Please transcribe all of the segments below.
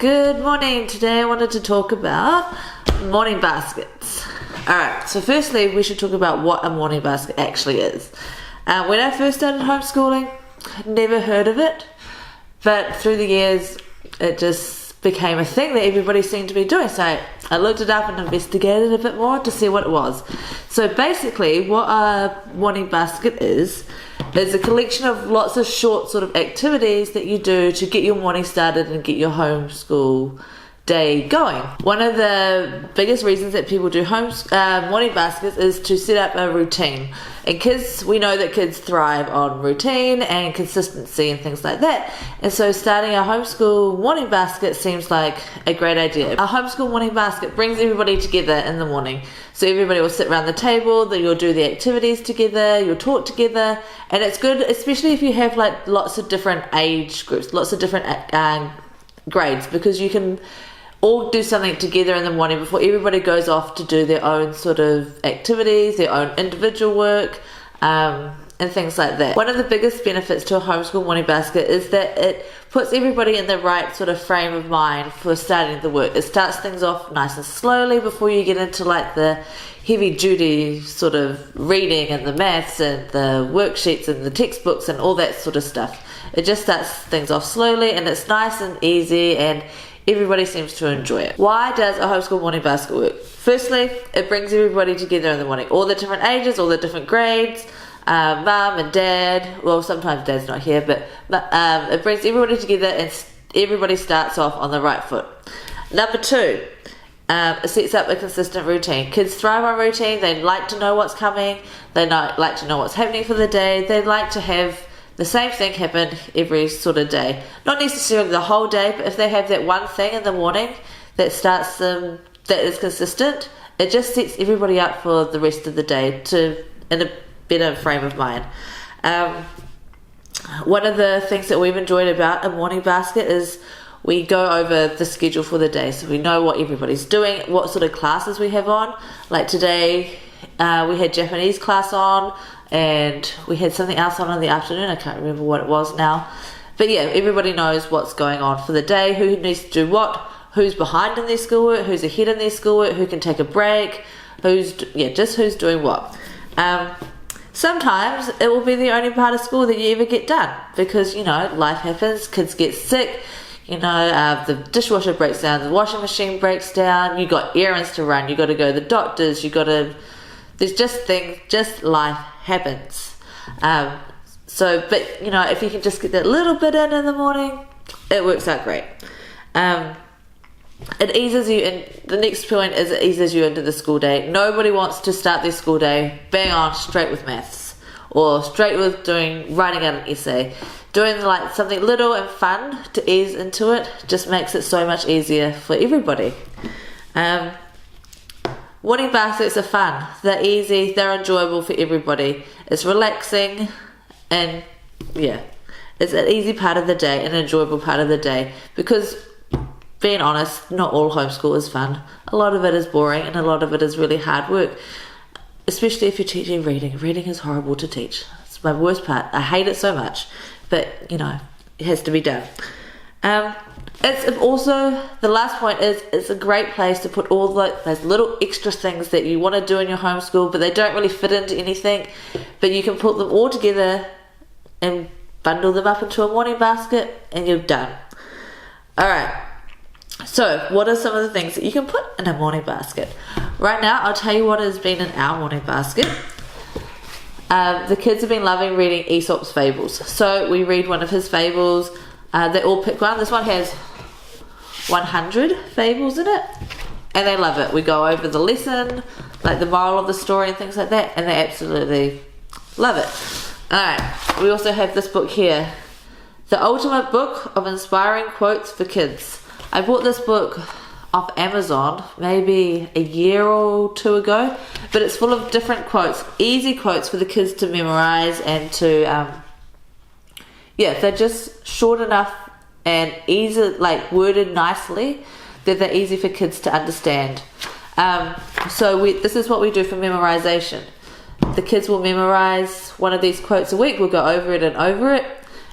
Good morning. Today I wanted to talk about morning baskets. Alright, so firstly we should talk about what a morning basket actually is. When I first started homeschooling, I'd never heard of it, but through the years it just became a thing that everybody seemed to be doing. So I looked it up and investigated a bit more to see what it was. So basically what a morning basket is a collection of lots of short sort of activities that you do to get your morning started and get your homeschool day going. One of the biggest reasons that people do morning baskets is to set up a routine. And we know that kids thrive on routine and consistency and things like that. And so starting a homeschool morning basket seems like a great idea. A homeschool morning basket brings everybody together in the morning. So everybody will sit around the table, then you'll do the activities together, you'll talk together, and it's good, especially if you have like lots of different age groups, lots of different grades, because you can all do something together in the morning before everybody goes off to do their own sort of activities, their own individual work, and things like that. One of the biggest benefits to a homeschool morning basket is that it puts everybody in the right sort of frame of mind for starting the work. It starts things off nice and slowly before you get into like the heavy duty sort of reading and the maths and the worksheets and the textbooks and all that sort of stuff. It just starts things off slowly and it's nice and easy and everybody seems to enjoy it. Why does a homeschool morning basket work? Firstly, it brings everybody together in the morning. All the different ages, all the different grades, mum and dad. Well, sometimes dad's not here, but it brings everybody together and everybody starts off on the right foot. Number two, it sets up a consistent routine. Kids thrive on routine. They like to know what's coming. They like to know what's happening for the day. They like to have the same thing happen every sort of day. Not necessarily the whole day, but if they have that one thing in the morning that starts them, that is consistent, it just sets everybody up for the rest of the day in a better frame of mind. One of the things that we've enjoyed about a morning basket is we go over the schedule for the day, so we know what everybody's doing, what sort of classes we have on. Like today, we had Japanese class on, and we had something else on in the afternoon. I can't remember what it was now. But yeah, everybody knows what's going on for the day, who needs to do what, who's behind in their schoolwork, who's ahead in their schoolwork, who can take a break, who's doing what. Sometimes it will be the only part of school that you ever get done because, life happens, kids get sick, the dishwasher breaks down, the washing machine breaks down, you got errands to run, you got to go to the doctors, there's just life happens. But if you can just get that little bit in the morning, it works out great. It eases you in. The next point is it eases you into the school day. Nobody wants to start their school day bang on straight with maths or straight with writing out an essay. Doing like something little and fun to ease into it just makes it so much easier for everybody. Morning baskets are fun, they're easy, they're enjoyable for everybody. It's relaxing and it's an easy part of the day, an enjoyable part of the day because being honest, not all homeschool is fun. A lot of it is boring and a lot of it is really hard work, especially if you're teaching reading. Reading is horrible to teach. It's my worst part. I hate it so much, but it has to be done. It's also, the last point is, it's a great place to put all those little extra things that you want to do in your homeschool, but they don't really fit into anything, but you can put them all together and bundle them up into a morning basket and you're done. Alright, so what are some of the things that you can put in a morning basket? Right now, I'll tell you what has been in our morning basket. The kids have been loving reading Aesop's fables, so we read one of his fables. They all pick one. This one has 100 fables in it and they love it. We go over the lesson, like the moral of the story and things like that, and they absolutely love it. Alright, we also have this book here, The Ultimate Book of Inspiring Quotes for Kids. I bought this book off Amazon maybe a year or two ago, but it's full of different quotes, easy quotes for the kids to memorize and to they're just short enough and easy, like worded nicely, that they're easy for kids to understand. This is what we do for memorization. The kids will memorize one of these quotes a week. We'll go over it and over it,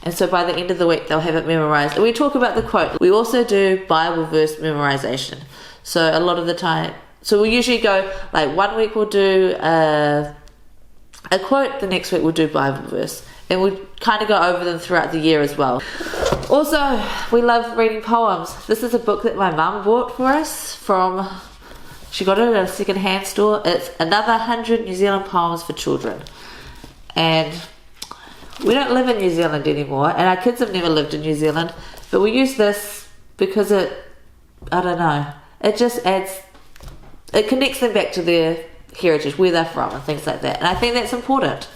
And so by the end of the week, they'll have it memorized. And we talk about the quote. We also do Bible verse memorization. So a lot of the time, so we usually go, like, one week we'll do a quote, the next week we'll do Bible verse. And we kind of go over them throughout the year as well. Also, we love reading poems. This is a book that my mum bought for us from, she got it at a second-hand store. It's Another 100 New Zealand Poems for Children. And we don't live in New Zealand anymore, and our kids have never lived in New Zealand, but we use this because it, I don't know, it just adds, it connects them back to their heritage, where they're from and things like that. And I think that's important.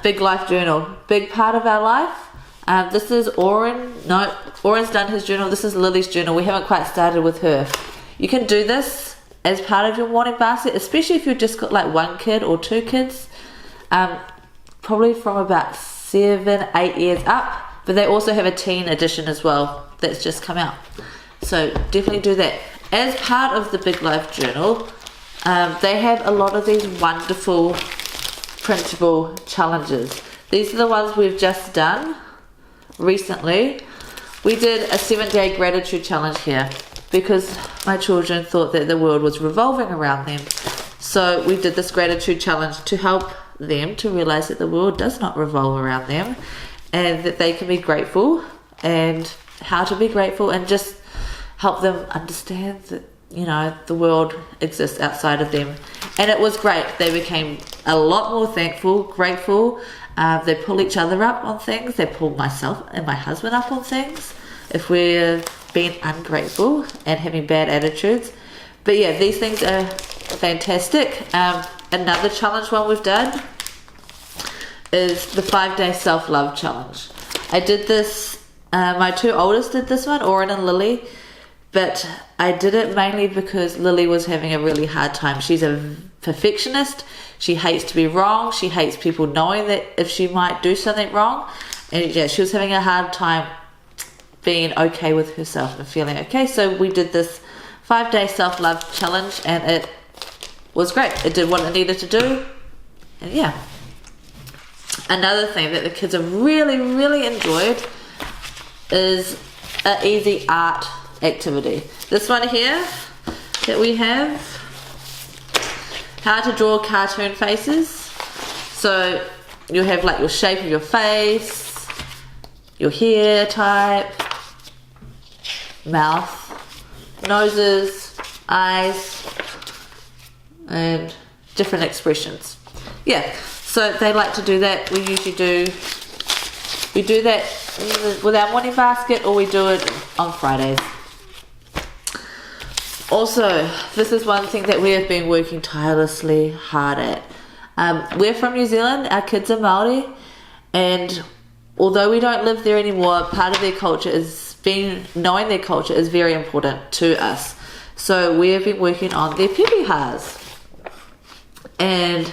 Big life journal, big part of our life. This is Oren's done his journal. This is Lily's journal. We haven't quite started with her. You can do this as part of your morning basket, especially if you've just got like one kid or two kids, probably from about 7-8 years up. But they also have a teen edition as well that's just come out. So definitely do that. As part of the Big Life Journal, they have a lot of these wonderful printable challenges. These are the ones we've just done recently. We did a 7-day gratitude challenge here because my children thought that the world was revolving around them. So we did this gratitude challenge to help them to realize that the world does not revolve around them, and that they can be grateful, and how to be grateful, and just help them understand that, you know, the world exists outside of them. And it was great. They became a lot more thankful, grateful. They pull each other up on things. They pull myself and my husband up on things if we're being ungrateful and having bad attitudes. But yeah, these things are fantastic. Another challenge one we've done is the 5-day self-love challenge. I did this, my two oldest did this one, Oren and Lily, but I did it mainly because Lily was having a really hard time. She's a perfectionist. She hates to be wrong. She hates people knowing that if she might do something wrong. And yeah, she was having a hard time being okay with herself and feeling okay. So we did this 5-day self-love challenge, and it was great. It did what it needed to do. And yeah. Another thing that the kids have really, really enjoyed is an easy art activity. This one here that we have, how to draw cartoon faces. So you have like your shape of your face, your hair type, mouth, noses, eyes, and different expressions. Yeah, so they like to do that. We do that with our morning basket, or we do it on Fridays. Also, this is one thing that we have been working tirelessly hard at. We're from New Zealand, our kids are Māori, and although we don't live there anymore, part of their culture is knowing their culture is very important to us. So we have been working on their pepihas, and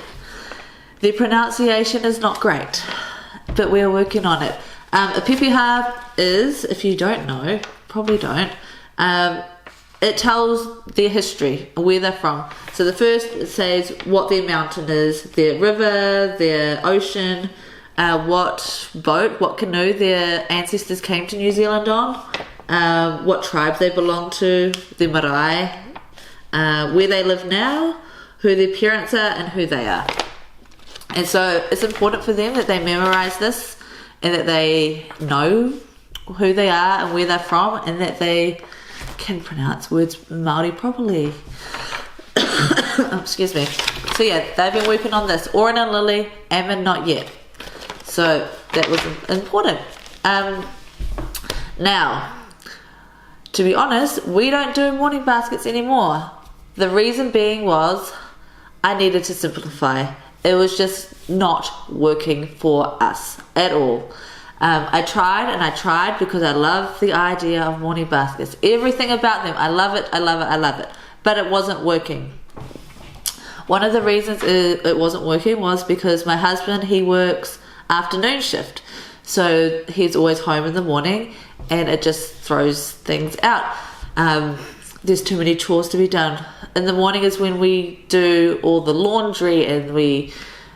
their pronunciation is not great, but we're working on it. A pepiha is, if you don't know, probably don't, it tells their history, where they're from. So the first, it says what their mountain is, their river, their ocean, what boat, what canoe their ancestors came to New Zealand on, what tribe they belong to, their marae, where they live now, who their parents are, and who they are. And so it's important for them that they memorize this, and that they know who they are and where they're from, and that they can pronounce words Māori properly. Excuse me. So yeah, they've been working on this. Oren and Lily, Ammon not yet. So that was important. Now, to be honest, we don't do morning baskets anymore. The reason being was I needed to simplify. It was just not working for us at all. I tried and I tried because I love the idea of morning baskets. Everything about them, I love it, I love it, I love it. But it wasn't working. One of the reasons it wasn't working was because my husband, he works afternoon shift. So he's always home in the morning, and it just throws things out. There's too many chores to be done. In the morning is when we do all the laundry, and we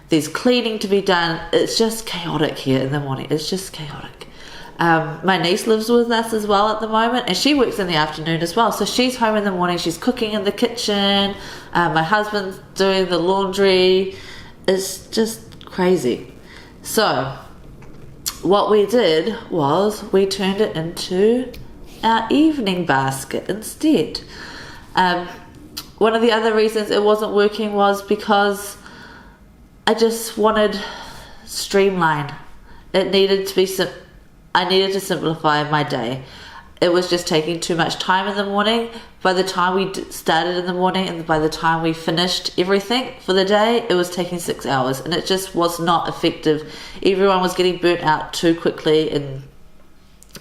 there's cleaning to be done. It's just chaotic here in the morning. It's just chaotic. My niece lives with us as well at the moment, and she works in the afternoon as well. So she's home in the morning, she's cooking in the kitchen, my husband's doing the laundry. It's just crazy. So what we did was we turned it into our evening basket instead. One of the other reasons it wasn't working was because I just wanted streamline. It needed to be I needed to simplify my day. It was just taking too much time in the morning. By the time we started in the morning and by the time we finished everything for the day, it was taking 6 hours, and it just was not effective. Everyone was getting burnt out too quickly, and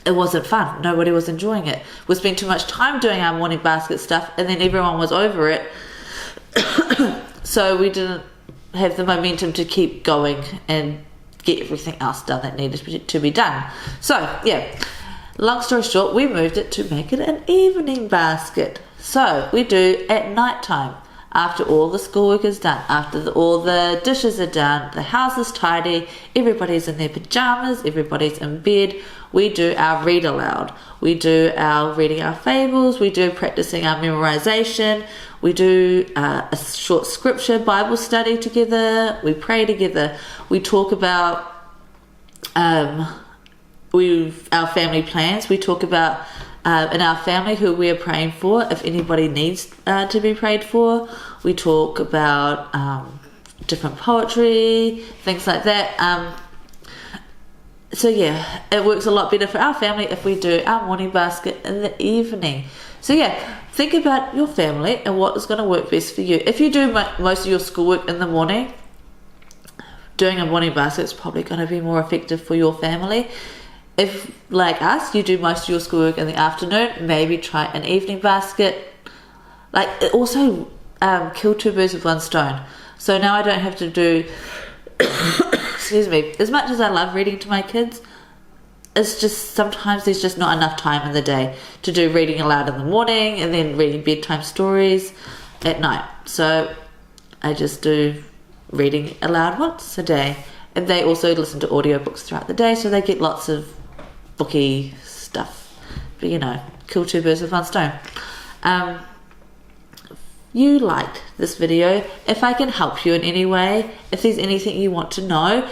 it wasn't fun. Nobody was enjoying it. We spent too much time doing our morning basket stuff, and then everyone was over it. So we didn't have the momentum to keep going and get everything else done that needed to be done. So yeah, long story short, we moved it to make it an evening basket. So we do at night time, after all the schoolwork is done, after all the dishes are done, the house is tidy, everybody's in their pajamas, everybody's in bed, we do our read aloud. We do our reading our fables, we do practicing our memorization, we do a short scripture Bible study together, we pray together, we talk about our family plans, we talk about in our family who we are praying for, if anybody needs to be prayed for. We talk about different poetry, things like that. So yeah, it works a lot better for our family if we do our morning basket in the evening. So yeah, think about your family and what is going to work best for you. If you do most of your schoolwork in the morning, doing a morning basket is probably going to be more effective for your family. If, like us, you do most of your schoolwork in the afternoon, maybe try an evening basket. Like, it also kill two birds with one stone. So now I don't have to do, excuse me, as much as I love reading to my kids, it's just sometimes there's just not enough time in the day to do reading aloud in the morning and then reading bedtime stories at night. So I just do reading aloud once a day. And they also listen to audiobooks throughout the day, so they get lots of booky stuff. But you know, kill two birds with one stone. You liked this video. If I can help you in any way, if there's anything you want to know,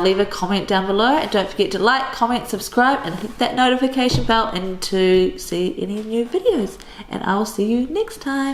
leave a comment down below, and don't forget to like, comment, subscribe, and hit that notification bell and to see any new videos. And I will see you next time.